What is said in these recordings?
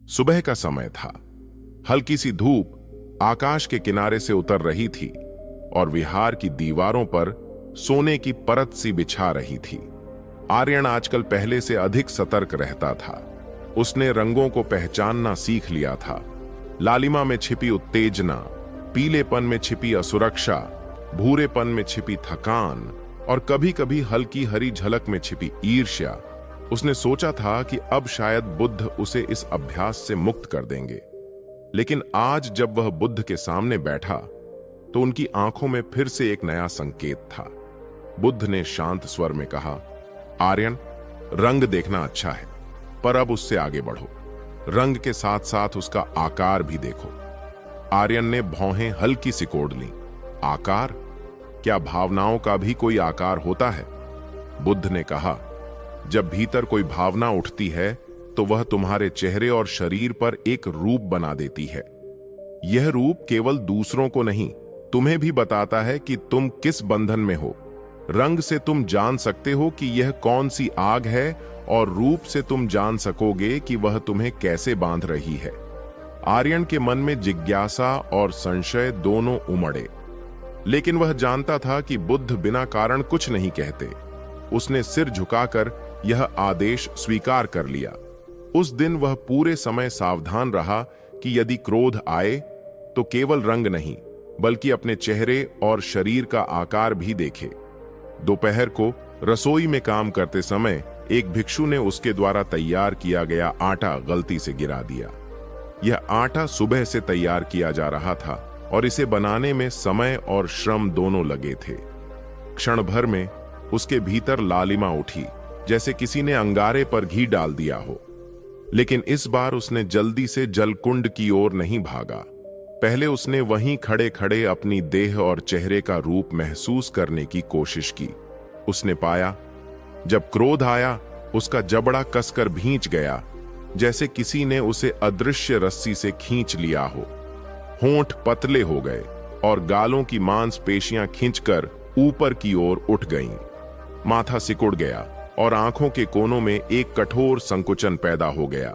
सुबह का समय था। हल्की सी धूप आकाश के किनारे से उतर रही थी और विहार की दीवारों पर सोने की परत सी बिछा रही थी। आर्यन आजकल पहले से अधिक सतर्क रहता था। उसने रंगों को पहचानना सीख लिया था। लालिमा में छिपी उत्तेजना, पीलेपन में छिपी असुरक्षा, भूरेपन में छिपी थकान और कभी-कभी हल्की हरी झलक में छिपी ईर्ष्या। उसने सोचा था कि अब शायद बुद्ध उसे इस अभ्यास से मुक्त कर देंगे, लेकिन आज जब वह बुद्ध के सामने बैठा तो उनकी आंखों में फिर से एक नया संकेत था। बुद्ध ने शांत स्वर में कहा, आर्यन, रंग देखना अच्छा है, पर अब उससे आगे बढ़ो। रंग के साथ साथ उसका आकार भी देखो। आर्यन ने भौहें हल्की सिकोड़ लीं। आकार? क्या भावनाओं का भी कोई आकार होता है? बुद्ध ने कहा, जब भीतर कोई भावना उठती है तो वह तुम्हारे चेहरे और शरीर पर एक रूप बना देती है। यह रूप केवल दूसरों को नहीं, तुम्हें भी बताता है कि तुम किस बंधन में हो। रंग से तुम जान सकते हो कि यह कौन सी आग है और रूप से तुम जान सकोगे कि वह तुम्हें कैसे बांध रही है। आर्यन के मन में जिज्ञासा और संशय दोनों उमड़े, लेकिन वह जानता था कि बुद्ध बिना कारण कुछ नहीं कहते। उसने सिर झुकाकर यह आदेश स्वीकार कर लिया। उस दिन वह पूरे समय सावधान रहा कि यदि क्रोध आए तो केवल रंग नहीं, बल्कि अपने चेहरे और शरीर का आकार भी देखे। दोपहर को रसोई में काम करते समय एक भिक्षु ने उसके द्वारा तैयार किया गया आटा गलती से गिरा दिया। यह आटा सुबह से तैयार किया जा रहा था और इसे बनाने में समय और श्रम दोनों लगे थे। क्षण भर में उसके भीतर लालिमा उठी, जैसे किसी ने अंगारे पर घी डाल दिया हो। लेकिन इस बार उसने जल्दी से जलकुंड की ओर नहीं भागा। पहले उसने वहीं खड़े खड़े अपनी देह और चेहरे का रूप महसूस करने की कोशिश की। उसने पाया, जब क्रोध आया, उसका जबड़ा कसकर भींच गया, जैसे किसी ने उसे अदृश्य रस्सी से खींच लिया हो। होंठ पतले हो गए और गालों की मांसपेशियां खींचकर ऊपर की ओर उठ गईं। माथा सिकुड़ गया और आंखों के कोनों में एक कठोर संकुचन पैदा हो गया।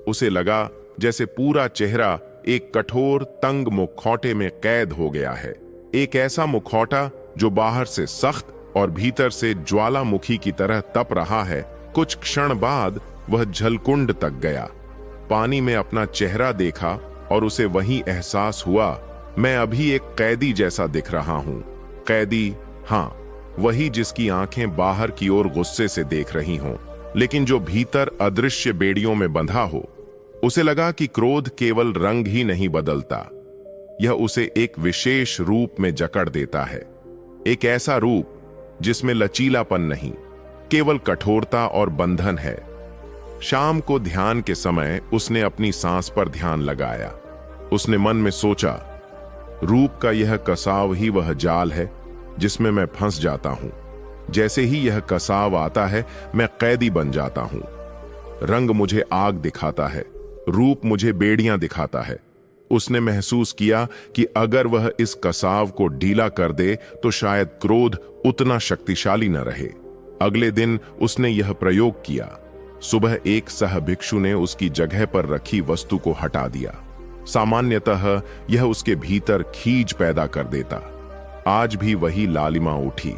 उसे लगा जैसे पूरा चेहरा एक कठोर तंग मुखौटे में कैद हो गया है। एक ऐसा मुखौटा जो बाहर से सख्त और भीतर से ज्वालामुखी की तरह तप रहा है। कुछ क्षण बाद वह जलकुंड तक गया, पानी में अपना चेहरा देखा और उसे वही एहसास हुआ, मैं अभी एक कैदी जैसा दिख रहा हूं। कैदी, हाँ, वही जिसकी आंखें बाहर की ओर गुस्से से देख रही हों, लेकिन जो भीतर अदृश्य बेड़ियों में बंधा हो। उसे लगा कि क्रोध केवल रंग ही नहीं बदलता, यह उसे एक विशेष रूप में जकड़ देता है। एक ऐसा रूप जिसमें लचीलापन नहीं, केवल कठोरता और बंधन है। शाम को ध्यान के समय उसने अपनी सांस पर ध्यान लगाया। उसने मन में सोचा, रूप का यह कसाव ही वह जाल है जिसमें मैं फंस जाता हूं। जैसे ही यह कसाव आता है, मैं कैदी बन जाता हूं। रंग मुझे आग दिखाता है, रूप मुझे बेड़ियां दिखाता है। उसने महसूस किया कि अगर वह इस कसाव को ढीला कर दे तो शायद क्रोध उतना शक्तिशाली न रहे। अगले दिन उसने यह प्रयोग किया। सुबह एक सहभिक्षु ने उसकी जगह पर रखी वस्तु को हटा दिया। सामान्यतः यह उसके भीतर खींच पैदा कर देता। आज भी वही लालिमा उठी,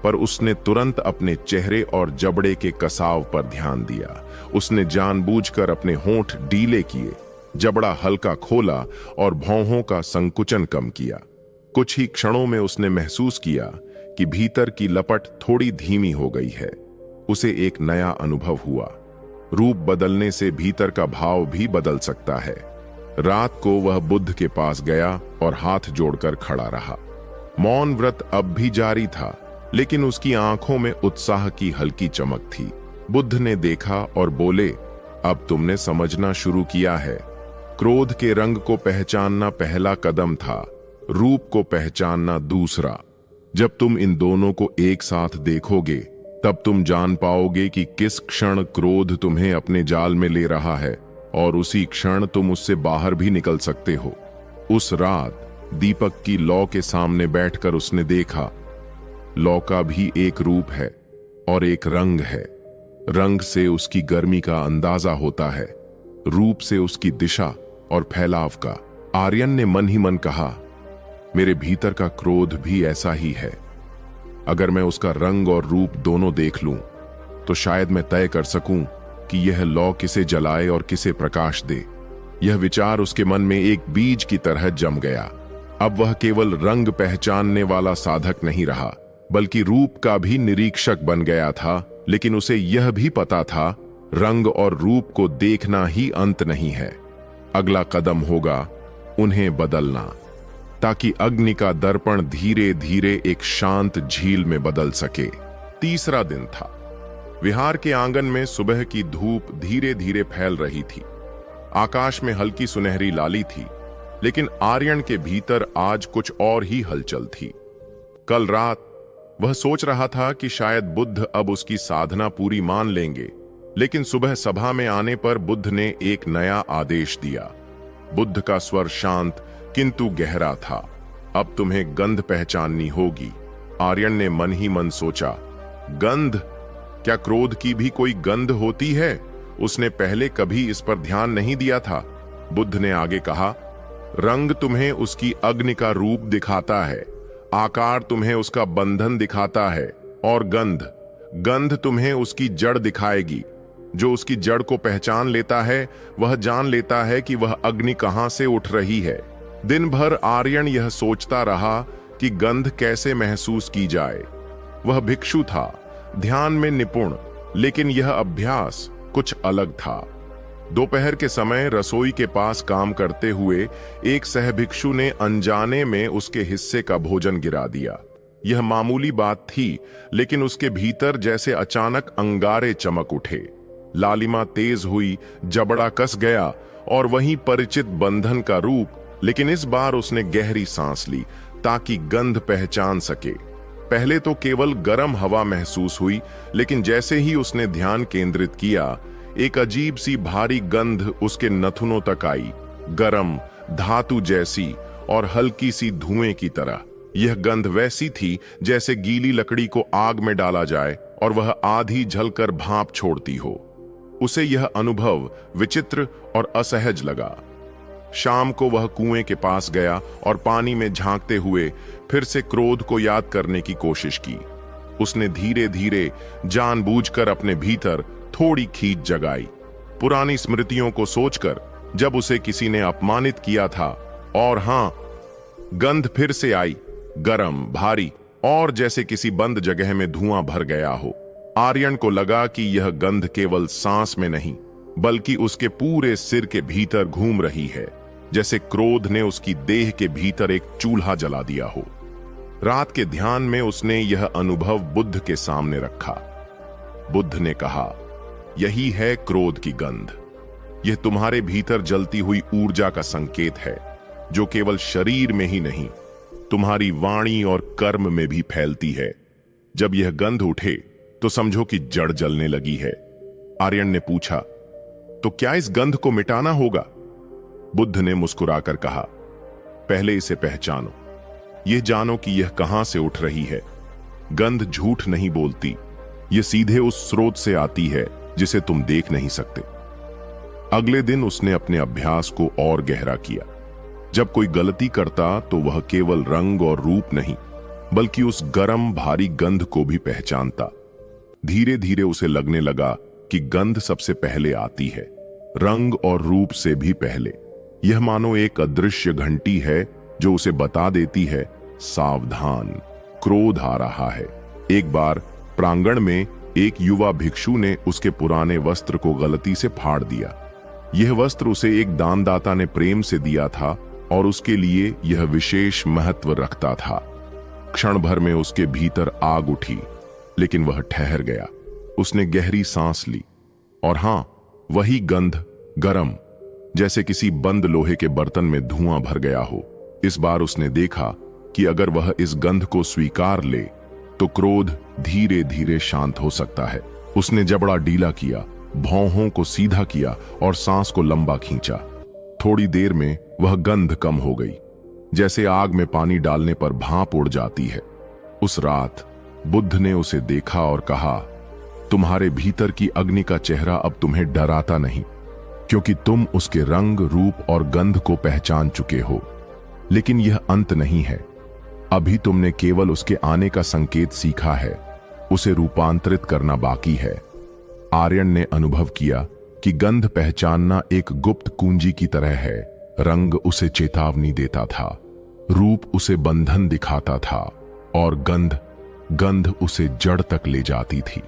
पर उसने तुरंत अपने चेहरे और जबड़े के कसाव पर ध्यान दिया। उसने जानबूझकर अपने होंठ ढीले किए, जबड़ा हल्का खोला और भौहों का संकुचन कम किया। कुछ ही क्षणों में उसने महसूस किया कि भीतर की लपट थोड़ी धीमी हो गई है। उसे एक नया अनुभव हुआ। रूप बदलने से भीतर का भाव भी बदल सकता है। रात को वह बुद्ध के पास गया और हाथ जोड़कर खड़ा रहा। मौन व्रत अब भी जारी था, लेकिन उसकी आंखों में उत्साह की हल्की चमक थी। बुद्ध ने देखा और बोले, अब तुमने समझना शुरू किया है। क्रोध के रंग को पहचानना पहला कदम था, रूप को पहचानना दूसरा। जब तुम इन दोनों को एक साथ देखोगे, तब तुम जान पाओगे कि किस क्षण क्रोध तुम्हें अपने जाल में ले रहा है और उसी क्षण तुम उससे बाहर भी निकल सकते हो। उस रात दीपक की लौ के सामने बैठकर उसने देखा, लौ का भी एक रूप है और एक रंग है। रंग से उसकी गर्मी का अंदाजा होता है, रूप से, उसकी दिशा और फैलाव का। आर्यन ने मन ही मन कहा, मेरे भीतर का क्रोध भी ऐसा ही है। अगर मैं उसका रंग और रूप दोनों देख लूं तो शायद मैं तय कर सकूं कि यह लौ किसे जलाए और किसे प्रकाश दे। यह विचार उसके मन में एक बीज की तरह जम गया। अब वह केवल रंग पहचानने वाला साधक नहीं रहा, बल्कि रूप का भी निरीक्षक बन गया था। लेकिन उसे यह भी पता था, रंग और रूप को देखना ही अंत नहीं है। अगला कदम होगा उन्हें बदलना, ताकि अग्नि का दर्पण धीरे धीरे एक शांत झील में बदल सके। तीसरा दिन था। विहार के आंगन में सुबह की धूप धीरे धीरे फैल रही थी। आकाश में हल्की सुनहरी लाली थी, लेकिन आर्यन के भीतर आज कुछ और ही हलचल थी। कल रात वह सोच रहा था कि शायद बुद्ध अब उसकी साधना पूरी मान लेंगे, लेकिन सुबह सभा में आने पर बुद्ध ने एक नया आदेश दिया। बुद्ध का स्वर शांत किंतु गहरा था। अब तुम्हें गंध पहचाननी होगी। आर्यन ने मन ही मन सोचा, गंध? क्या क्रोध की भी कोई गंध होती है? उसने पहले कभी इस पर ध्यान नहीं दिया था। बुद्ध ने आगे कहा, रंग तुम्हें उसकी अग्नि का रूप दिखाता है, आकार तुम्हें उसका बंधन दिखाता है, और गंध तुम्हें उसकी जड़ दिखाएगी। जो उसकी जड़ को पहचान लेता है वह जान लेता है कि वह अग्नि कहां से उठ रही है। दिन भर आर्यन यह सोचता रहा कि गंध कैसे महसूस की जाए। वह भिक्षु था, ध्यान में निपुण, लेकिन यह अभ्यास कुछ अलग था। दोपहर के समय रसोई के पास काम करते हुए एक सहभिक्षु ने अनजाने में उसके हिस्से का भोजन गिरा दिया। यह मामूली बात थी, लेकिन उसके भीतर जैसे अचानक अंगारे चमक उठे। लालिमा तेज हुई, जबड़ा कस गया और वहीं परिचित बंधन का रूप। लेकिन इस बार उसने गहरी सांस ली ताकि गंध पहचान सके। पहले तो केवल गर्म हवा महसूस हुई, लेकिन जैसे ही उसने ध्यान केंद्रित किया, एक अजीब सी भारी गंध उसके नथुनों तक आई, गरम, धातु जैसी और हल्की सी धुएं की तरह। यह गंध वैसी थी जैसे गीली लकड़ी को आग में डाला जाए और वह आधी जलकर भाप छोड़ती हो। उसे यह अनुभव विचित्र और असहज लगा। शाम को वह कुएं के पास गया और पानी में झांकते हुए फिर से क्रोध को याद करने की कोशिश की। उसने धीरे धीरे जानबूझकर अपने भीतर थोड़ी खींच जगाई, पुरानी स्मृतियों को सोचकर, जब उसे किसी ने अपमानित किया था। और हां, गंध फिर से आई, गरम, भारी और जैसे किसी बंद जगह में धुआं भर गया हो। आर्यन को लगा कि यह गंध केवल सांस में नहीं, बल्कि उसके पूरे सिर के भीतर घूम रही है, जैसे क्रोध ने उसकी देह के भीतर एक चूल्हा जला दिया हो। रात के ध्यान में उसने यह अनुभव बुद्ध के सामने रखा। बुद्ध ने कहा, यही है क्रोध की गंध। यह तुम्हारे भीतर जलती हुई ऊर्जा का संकेत है, जो केवल शरीर में ही नहीं, तुम्हारी वाणी और कर्म में भी फैलती है। जब यह गंध उठे तो समझो कि जड़ जलने लगी है। आर्यन ने पूछा, तो क्या इस गंध को मिटाना होगा? बुद्ध ने मुस्कुराकर कहा, पहले इसे पहचानो। यह जानो कि यह कहां से उठ रही है। गंध झूठ नहीं बोलती, यह सीधे उस स्रोत से आती है जिसे तुम देख नहीं सकते। अगले दिन उसने अपने अभ्यास को और गहरा किया। जब कोई गलती करता तो वह केवल रंग और रूप नहीं, बल्कि उस गरम भारी गंध को भी पहचानता। धीरे धीरे उसे लगने लगा कि गंध सबसे पहले आती है, रंग और रूप से भी पहले। यह मानो एक अदृश्य घंटी है जो उसे बता देती है, सावधान, क्रोध आ रहा है। एक बार प्रांगण में एक युवा भिक्षु ने उसके पुराने वस्त्र को गलती से फाड़ दिया। यह वस्त्र उसे एक दानदाता ने प्रेम से दिया था और उसके लिए यह विशेष महत्व रखता था। क्षण भर में उसके भीतर आग उठी, लेकिन वह ठहर गया। उसने गहरी सांस ली और हां, वही गंध, गरम, जैसे किसी बंद लोहे के बर्तन में धुआं भर गया हो। इस बार उसने देखा कि अगर वह इस गंध को स्वीकार ले तो क्रोध धीरे धीरे शांत हो सकता है। उसने जबड़ा ढीला किया, भौहों को सीधा किया और सांस को लंबा खींचा। थोड़ी देर में वह गंध कम हो गई, जैसे आग में पानी डालने पर भाप उड़ जाती है। उस रात बुद्ध ने उसे देखा और कहा, तुम्हारे भीतर की अग्नि का चेहरा अब तुम्हें डराता नहीं, क्योंकि तुम उसके रंग, रूप और गंध को पहचान चुके हो। लेकिन यह अंत नहीं है। अभी तुमने केवल उसके आने का संकेत सीखा है, उसे रूपांतरित करना बाकी है। आर्यन ने अनुभव किया कि गंध पहचानना एक गुप्त कुंजी की तरह है। रंग उसे चेतावनी देता था, रूप उसे बंधन दिखाता था और गंध उसे जड़ तक ले जाती थी।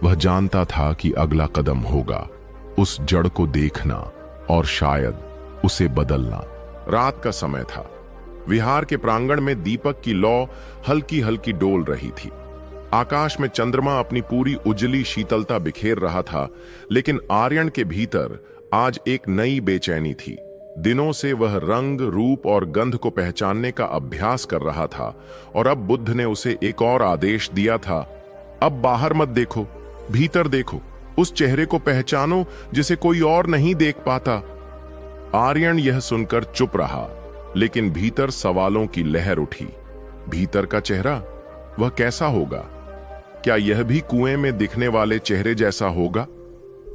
वह जानता था कि अगला कदम होगा उस जड़ को देखना और शायद उसे बदलना। रात का समय था। विहार के प्रांगण में दीपक की लौ हल्की हल्की डोल रही थी। आकाश में चंद्रमा अपनी पूरी उजली शीतलता बिखेर रहा था, लेकिन आर्यन के भीतर आज एक नई बेचैनी थी। दिनों से वह रंग, रूप और गंध को पहचानने का अभ्यास कर रहा था और अब बुद्ध ने उसे एक और आदेश दिया था। अब बाहर मत देखो, भीतर देखो। उस चेहरे को पहचानो जिसे कोई और नहीं देख पाता। आर्यन यह सुनकर चुप रहा, लेकिन भीतर सवालों की लहर उठी। भीतर का चेहरा, वह कैसा होगा? क्या यह भी कुएं में दिखने वाले चेहरे जैसा होगा?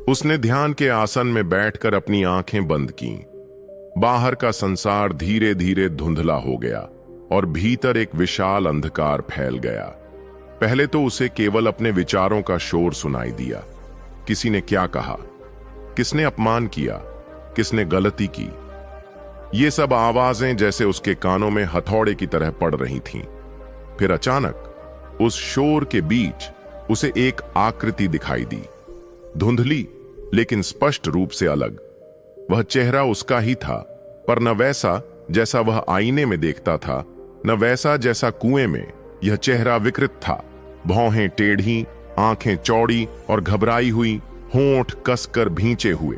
उसने ध्यान के आसन में बैठकर अपनी आंखें बंद कीं। बाहर का संसार धीरे धीरे धुंधला हो गया और भीतर एक विशाल अंधकार फैल गया। पहले तो उसे केवल अपने विचारों का शोर सुनाई दिया। किसी ने क्या कहा, किसने अपमान किया, किसने गलती की। ये सब आवाजें जैसे उसके कानों में हथौड़े की तरह पड़ रही थीं। फिर अचानक उस शोर के बीच उसे एक आकृति दिखाई दी, धुंधली लेकिन स्पष्ट रूप से अलग। वह चेहरा उसका ही था, पर न वैसा जैसा वह आईने में देखता था, न वैसा जैसा कुएं में। यह चेहरा विकृत था, भौहें टेढ़ी, आंखें चौड़ी और घबराई हुई, होंठ कसकर भींचे हुए।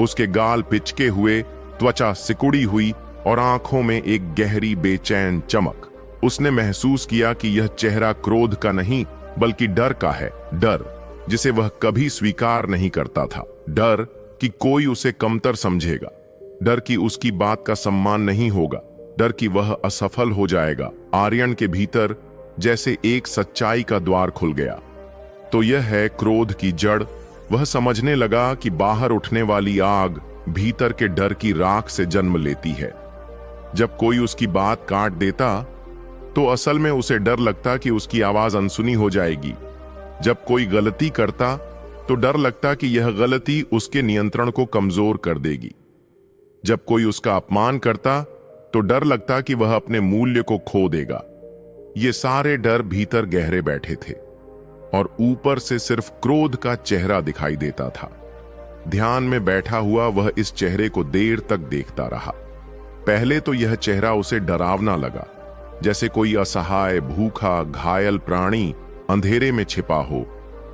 उसके गाल पिचके हुए, त्वचा सिकुड़ी हुई और आंखों में एक गहरी बेचैन चमक। उसने महसूस किया कि यह चेहरा क्रोध का नहीं बल्कि डर का है। डर जिसे वह कभी स्वीकार नहीं करता था। डर कि कोई उसे कमतर समझेगा, डर कि उसकी बात का सम्मान नहीं होगा, डर कि वह असफल हो जाएगा। आर्यन के भीतर जैसे एक सच्चाई का द्वार खुल गया। तो यह है क्रोध की जड़। वह समझने लगा कि बाहर उठने वाली आग भीतर के डर की राख से जन्म लेती है। जब कोई उसकी बात काट देता तो असल में उसे डर लगता कि उसकी आवाज अनसुनी हो जाएगी। जब कोई गलती करता तो डर लगता कि यह गलती उसके नियंत्रण को कमजोर कर देगी। जब कोई उसका अपमान करता तो डर लगता कि वह अपने मूल्य को खो देगा। ये सारे डर भीतर गहरे बैठे थे और ऊपर से सिर्फ क्रोध का चेहरा दिखाई देता था। ध्यान में बैठा हुआ वह इस चेहरे को देर तक देखता रहा। पहले तो यह चेहरा उसे डरावना लगा, जैसे कोई असहाय, भूखा, घायल प्राणी अंधेरे में छिपा हो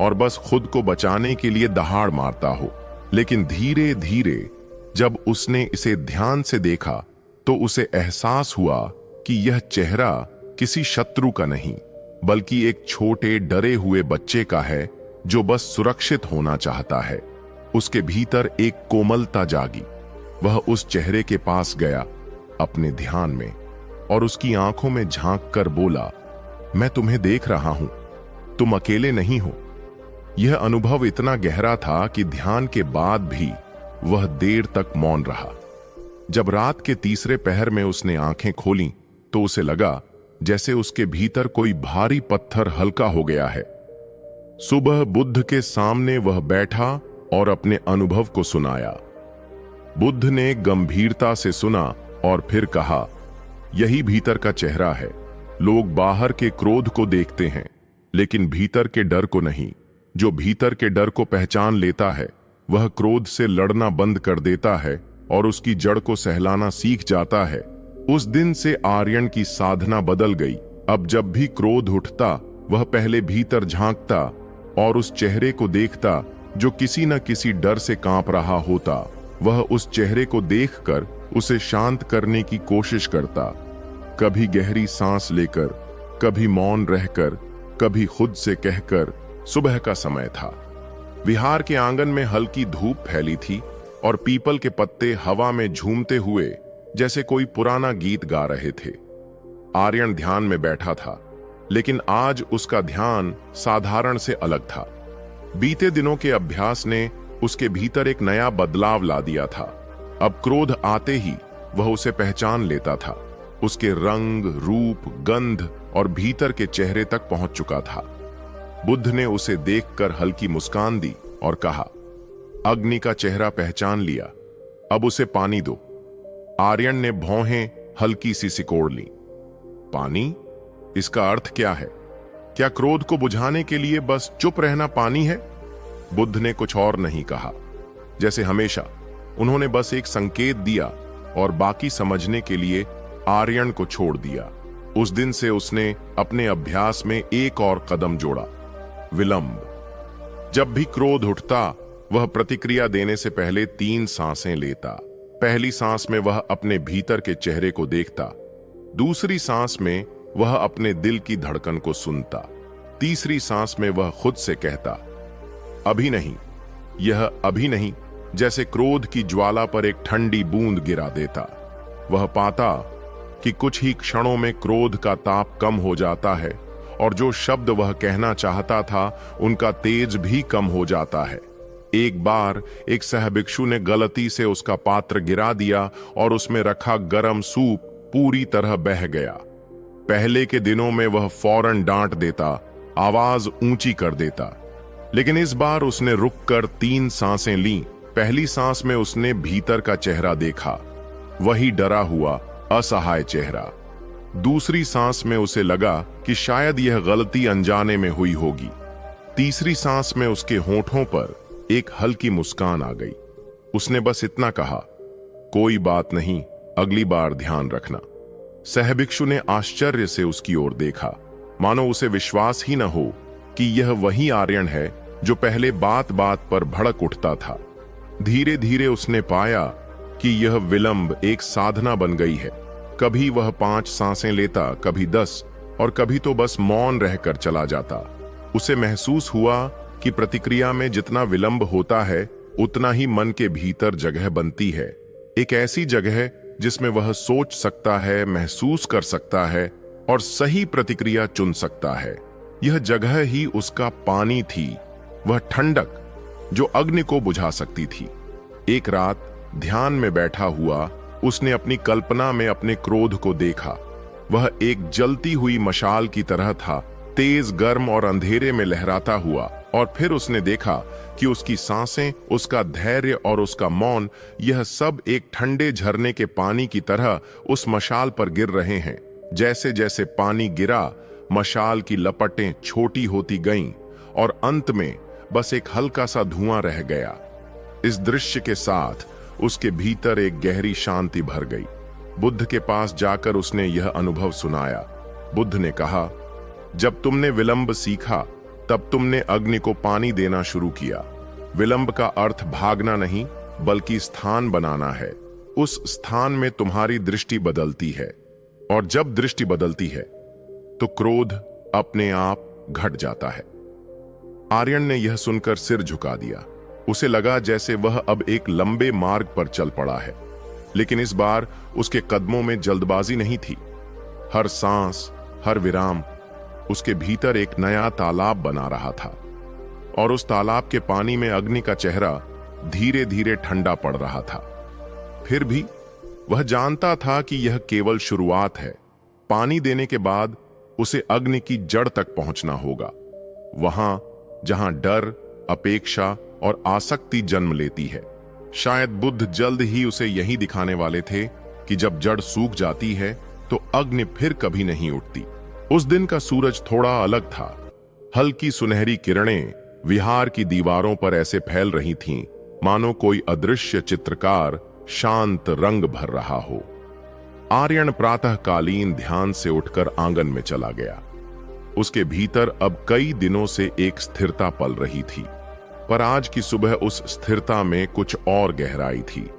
और बस खुद को बचाने के लिए दहाड़ मारता हो। लेकिन धीरे धीरे जब उसने इसे ध्यान से देखा तो उसे एहसास हुआ कि यह चेहरा किसी शत्रु का नहीं बल्कि एक छोटे डरे हुए बच्चे का है जो बस सुरक्षित होना चाहता है। उसके भीतर एक कोमलता जागी। वह उस चेहरे के पास गया अपने ध्यान में और उसकी आंखों में झांक कर बोला, मैं तुम्हें देख रहा हूं, तुम अकेले नहीं हो। यह अनुभव इतना गहरा था कि ध्यान के बाद भी वह देर तक मौन रहा। जब रात के तीसरे पहर में उसने आंखें खोलीं तो उसे लगा जैसे उसके भीतर कोई भारी पत्थर हल्का हो गया है। सुबह बुद्ध के सामने वह बैठा और अपने अनुभव को सुनाया। बुद्ध ने गंभीरता से सुना और फिर कहा, यही भीतर का चेहरा है। लोग बाहर के क्रोध को देखते हैं लेकिन भीतर के डर को नहीं। जो भीतर के डर को पहचान लेता है वह क्रोध से लड़ना बंद कर देता है और उसकी जड़ को सहलाना सीख जाता है। उस दिन से आर्यन की साधना बदल गई। अब जब भी क्रोध उठता वह पहले भीतर झांकता और उस चेहरे को देखता जो किसी न किसी डर से कांप रहा होता। वह उस चेहरे को देखकर उसे शांत करने की कोशिश करता, कभी गहरी सांस लेकर, कभी मौन रहकर, कभी खुद से कहकर। सुबह का समय था। विहार के आंगन में हल्की धूप फैली थी और पीपल के पत्ते हवा में झूमते हुए जैसे कोई पुराना गीत गा रहे थे। आर्यन ध्यान में बैठा था, लेकिन आज उसका ध्यान साधारण से अलग था। बीते दिनों के अभ्यास ने उसके भीतर एक नया बदलाव ला दिया था। अब क्रोध आते ही वह उसे पहचान लेता था। उसके रंग, रूप, गंध और भीतर के चेहरे तक पहुंच चुका था। बुद्ध ने उसे देखकर हल्की मुस्कान दी और कहा, अग्नि का चेहरा पहचान लिया, अब उसे पानी दो। आर्यन ने भौहें हल्की सी सिकोड़ ली। पानी? इसका अर्थ क्या है? क्या क्रोध को बुझाने के लिए बस चुप रहना पानी है? बुद्ध ने कुछ और नहीं कहा। जैसे हमेशा उन्होंने बस एक संकेत दिया और बाकी समझने के लिए आर्यन को छोड़ दिया। उस दिन से उसने अपने अभ्यास में एक और कदम जोड़ा, विलंब। जब भी क्रोध उठता, वह प्रतिक्रिया देने से पहले 3 सांसें लेता। पहली सांस में वह अपने भीतर के चेहरे को देखता, दूसरी सांस में वह अपने दिल की धड़कन को सुनता, तीसरी सांस में वह खुद से कहता, अभी नहीं, यह अभी नहीं, जैसे क्रोध की ज्वाला पर एक ठंडी बूंद गिरा देता। वह पाता कि कुछ ही क्षणों में क्रोध का ताप कम हो जाता है और जो शब्द वह कहना चाहता था उनका तेज भी कम हो जाता है। एक बार एक सहभिक्षु ने गलती से उसका पात्र गिरा दिया और उसमें रखा गरम सूप पूरी तरह बह गया। पहले के दिनों में वह फौरन डांट देता, आवाज ऊंची कर देता, लेकिन इस बार उसने रुककर 3 सांसें लीं। पहली सांस में उसने भीतर का चेहरा देखा, वही डरा हुआ असहाय चेहरा। दूसरी सांस में उसे लगा कि शायद यह गलती अनजाने में हुई होगी। तीसरी सांस में उसके होठों पर एक हल्की मुस्कान आ गई। उसने बस इतना कहा, कोई बात नहीं, अगली बार ध्यान रखना। सहभिक्षु ने आश्चर्य से उसकी ओर देखा, मानो उसे विश्वास ही न हो कि यह वही आर्यन है जो पहले बात बात पर भड़क उठता था। धीरे धीरे उसने पाया कि यह विलंब एक साधना बन गई है। कभी वह 5 सांसें लेता, कभी 10 और कभी तो बस मौन रहकर चला जाता। उसे महसूस हुआ कि प्रतिक्रिया में जितना विलंब होता है उतना ही मन के भीतर जगह बनती है, एक ऐसी जगह जिसमें वह सोच सकता है, महसूस कर सकता है और सही प्रतिक्रिया चुन सकता है। यह जगह ही उसका पानी थी, वह ठंडक जो अग्नि को बुझा सकती थी। एक रात ध्यान में बैठा हुआ उसने अपनी कल्पना में अपने क्रोध को देखा। वह एक जलती हुई मशाल की तरह था, तेज, गर्म और अंधेरे में लहराता हुआ। और फिर उसने देखा कि उसकी सांसें, उसका धैर्य और उसका मौन, यह सब एक ठंडे झरने के पानी की तरह उस मशाल पर गिर रहे हैं। जैसे जैसे पानी गिरा, मशाल की लपटें छोटी होती गईं और अंत में बस एक हल्का सा धुआं रह गया। इस दृश्य के साथ उसके भीतर एक गहरी शांति भर गई। बुद्ध के पास जाकर उसने यह अनुभव सुनाया। बुद्ध ने कहा, जब तुमने विलंब सीखा तब तुमने अग्नि को पानी देना शुरू किया। विलंब का अर्थ भागना नहीं बल्कि स्थान बनाना है। उस स्थान में तुम्हारी दृष्टि बदलती है और जब दृष्टि बदलती है तो क्रोध अपने आप घट जाता है। आर्यन ने यह सुनकर सिर झुका दिया। उसे लगा जैसे वह अब एक लंबे मार्ग पर चल पड़ा है, लेकिन इस बार उसके कदमों में जल्दबाजी नहीं थी। हर सांस, हर विराम उसके भीतर एक नया तालाब बना रहा था और उस तालाब के पानी में अग्नि का चेहरा धीरे धीरे ठंडा पड़ रहा था। फिर भी वह जानता था कि यह केवल शुरुआत है। पानी देने के बाद उसे अग्नि की जड़ तक पहुंचना होगा, वहां जहां डर, अपेक्षा और आसक्ति जन्म लेती है। शायद बुद्ध जल्द ही उसे यही दिखाने वाले थे कि जब जड़ सूख जाती है तो अग्नि फिर कभी नहीं उठती। उस दिन का सूरज थोड़ा अलग था। हल्की सुनहरी किरणें विहार की दीवारों पर ऐसे फैल रही थीं मानो कोई अदृश्य चित्रकार शांत रंग भर रहा हो। आर्यन प्रातःकालीन ध्यान से उठकर आंगन में चला गया। उसके भीतर अब कई दिनों से एक स्थिरता पल रही थी, पर आज की सुबह उस स्थिरता में कुछ और गहराई थी।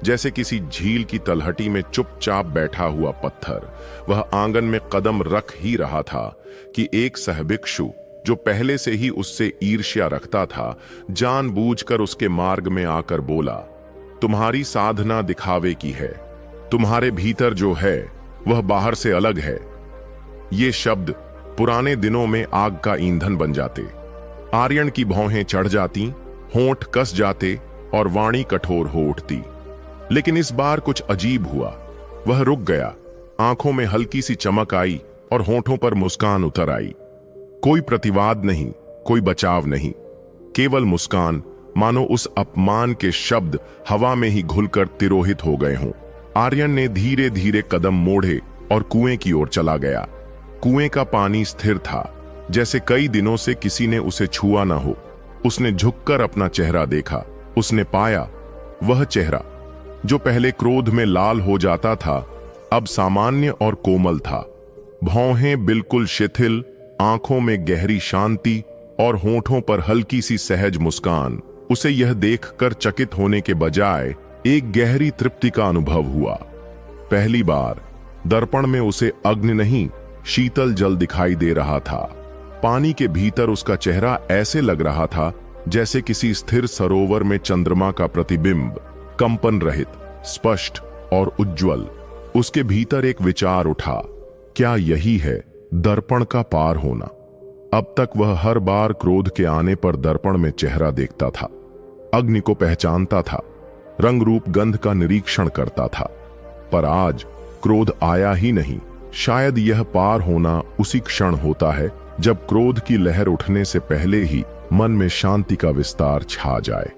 जैसे किसी झील की तलहटी में चुपचाप बैठा हुआ पत्थर, वह आंगन में कदम रख ही रहा था कि एक सहभिक्षु जो पहले से ही उससे ईर्ष्या रखता था, जानबूझकर उसके मार्ग में आकर बोला, तुम्हारी साधना दिखावे की है, तुम्हारे भीतर जो है वह बाहर से अलग है। ये शब्द पुराने दिनों में आग का ईंधन बन जाते। आर्यन की भौहें चढ़ जाती, होंठ कस जाते और वाणी कठोर हो उठती। लेकिन इस बार कुछ अजीब हुआ। वह रुक गया, आंखों में हल्की सी चमक आई और होंठों पर मुस्कान उतर आई। कोई प्रतिवाद नहीं, कोई बचाव नहीं, केवल मुस्कान, मानो उस अपमान के शब्द हवा में ही घुलकर तिरोहित हो गए हों। आर्यन ने धीरे धीरे कदम मोड़े और कुएं की ओर चला गया। कुएं का पानी स्थिर था, जैसे कई दिनों से किसी ने उसे छुआ ना हो। उसने झुककर अपना चेहरा देखा। उसने पाया वह चेहरा जो पहले क्रोध में लाल हो जाता था, अब सामान्य और कोमल था। भौहें बिल्कुल शिथिल, आंखों में गहरी शांति और होंठों पर हल्की सी सहज मुस्कान। उसे यह देखकर चकित होने के बजाय एक गहरी तृप्ति का अनुभव हुआ। पहली बार दर्पण में उसे अग्नि नहीं, शीतल जल दिखाई दे रहा था। पानी के भीतर उसका चेहरा ऐसे लग रहा था जैसे किसी स्थिर सरोवर में चंद्रमा का प्रतिबिंब, कंपन रहित, स्पष्ट और उज्ज्वल। उसके भीतर एक विचार उठा, क्या यही है दर्पण का पार होना? अब तक वह हर बार क्रोध के आने पर दर्पण में चेहरा देखता था, अग्नि को पहचानता था, रंग रूप गंध का निरीक्षण करता था, पर आज क्रोध आया ही नहीं। शायद यह पार होना उसी क्षण होता है जब क्रोध की लहर उठने से पहले ही मन में शांति का विस्तार छा जाए।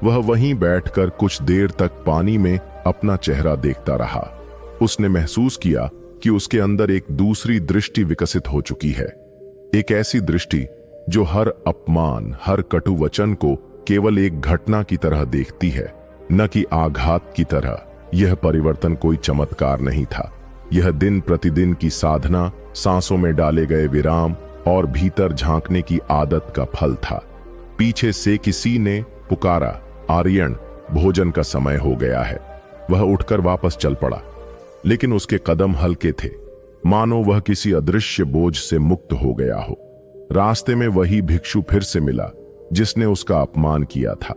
वह वहीं बैठकर कुछ देर तक पानी में अपना चेहरा देखता रहा। उसने महसूस किया कि उसके अंदर एक दूसरी दृष्टि विकसित हो चुकी है, एक ऐसी दृष्टि जो हर अपमान, हर कटु वचन को केवल एक घटना की तरह देखती है, न कि आघात की तरह। यह परिवर्तन कोई चमत्कार नहीं था, यह दिन प्रतिदिन की साधना, सांसों में डाले गए विराम और भीतर झांकने की आदत का फल था। पीछे से किसी ने पुकारा, आर्यन, भोजन का समय हो गया है। वह उठकर वापस चल पड़ा, लेकिन उसके कदम हल्के थे, मानो वह किसी अदृश्य बोझ से मुक्त हो गया हो। रास्ते में वही भिक्षु फिर से मिला जिसने उसका अपमान किया था।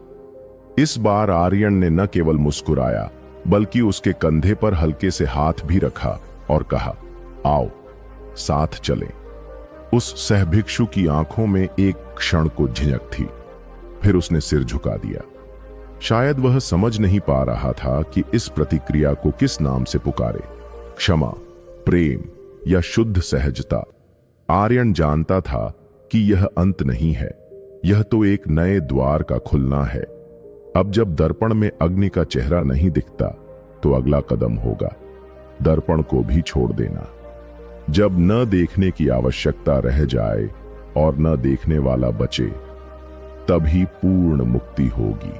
इस बार आर्यन ने न केवल मुस्कुराया, बल्कि उसके कंधे पर हल्के से हाथ भी रखा और कहा, आओ साथ चलें। उस सहभिक्षु की आंखों में एक क्षण को झिझक थी, फिर उसने सिर झुका दिया। शायद वह समझ नहीं पा रहा था कि इस प्रतिक्रिया को किस नाम से पुकारे, क्षमा, प्रेम या शुद्ध सहजता। आर्यन जानता था कि यह अंत नहीं है, यह तो एक नए द्वार का खुलना है। अब जब दर्पण में अग्नि का चेहरा नहीं दिखता, तो अगला कदम होगा दर्पण को भी छोड़ देना। जब न देखने की आवश्यकता रह जाए और न देखने वाला बचे, तभी पूर्ण मुक्ति होगी।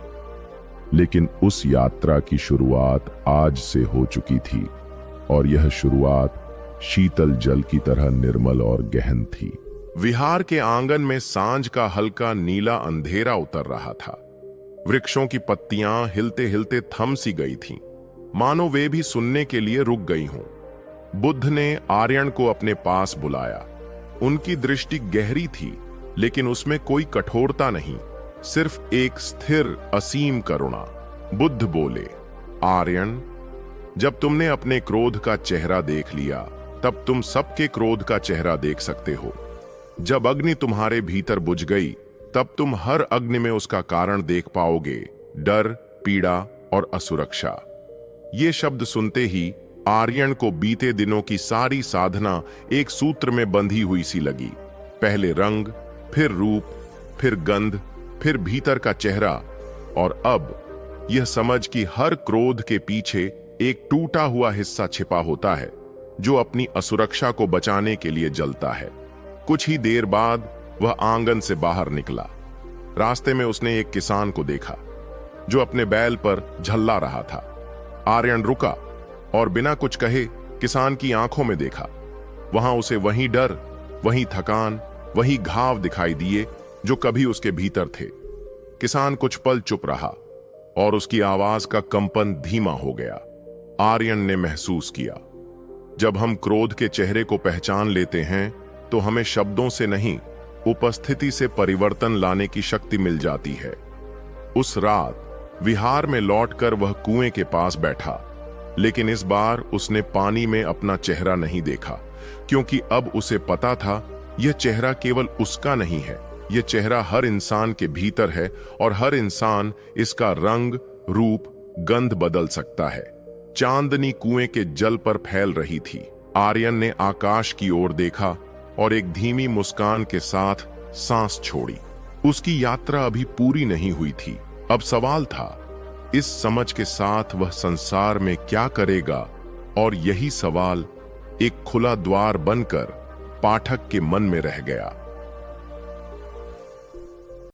लेकिन उस यात्रा की शुरुआत आज से हो चुकी थी, और यह शुरुआत शीतल जल की तरह निर्मल और गहन थी। विहार के आंगन में सांझ का हल्का नीला अंधेरा उतर रहा था। वृक्षों की पत्तियां हिलते हिलते थम सी गई थीं, मानो वे भी सुनने के लिए रुक गई हों। बुद्ध ने आर्यन को अपने पास बुलाया। उनकी दृष्टि गहरी थी, लेकिन उसमें कोई कठोरता नहीं, सिर्फ एक स्थिर असीम करुणा। बुद्ध बोले, आर्यन, जब तुमने अपने क्रोध का चेहरा देख लिया, तब तुम सबके क्रोध का चेहरा देख सकते हो। जब अग्नि तुम्हारे भीतर बुझ गई, तब तुम हर अग्नि में उसका कारण देख पाओगे, डर, पीड़ा और असुरक्षा। ये शब्द सुनते ही आर्यन को बीते दिनों की सारी साधना एक सूत्र में बंधी हुई सी लगी। पहले रंग, फिर रूप, फिर गंध, फिर भीतर का चेहरा, और अब यह समझ कि हर क्रोध के पीछे एक टूटा हुआ हिस्सा छिपा होता है, जो अपनी असुरक्षा को बचाने के लिए जलता है। कुछ ही देर बाद वह आंगन से बाहर निकला। रास्ते में उसने एक किसान को देखा जो अपने बैल पर झल्ला रहा था। आर्यन रुका और बिना कुछ कहे किसान की आंखों में देखा। वहां उसे वही डर, वही थकान, वही घाव दिखाई दिए जो कभी उसके भीतर थे। किसान कुछ पल चुप रहा और उसकी आवाज का कंपन धीमा हो गया। आर्यन ने महसूस किया, जब हम क्रोध के चेहरे को पहचान लेते हैं, तो हमें शब्दों से नहीं, उपस्थिति से परिवर्तन लाने की शक्ति मिल जाती है। उस रात विहार में लौटकर वह कुएं के पास बैठा, लेकिन इस बार उसने पानी में अपना चेहरा नहीं देखा, क्योंकि अब उसे पता था यह चेहरा केवल उसका नहीं है, ये चेहरा हर इंसान के भीतर है और हर इंसान इसका रंग, रूप, गंध बदल सकता है। चांदनी कुएं के जल पर फैल रही थी। आर्यन ने आकाश की ओर देखा और एक धीमी मुस्कान के साथ सांस छोड़ी। उसकी यात्रा अभी पूरी नहीं हुई थी। अब सवाल था, इस समझ के साथ वह संसार में क्या करेगा? और यही सवाल एक खुला द्वार बनकर पाठक के मन में रह गया।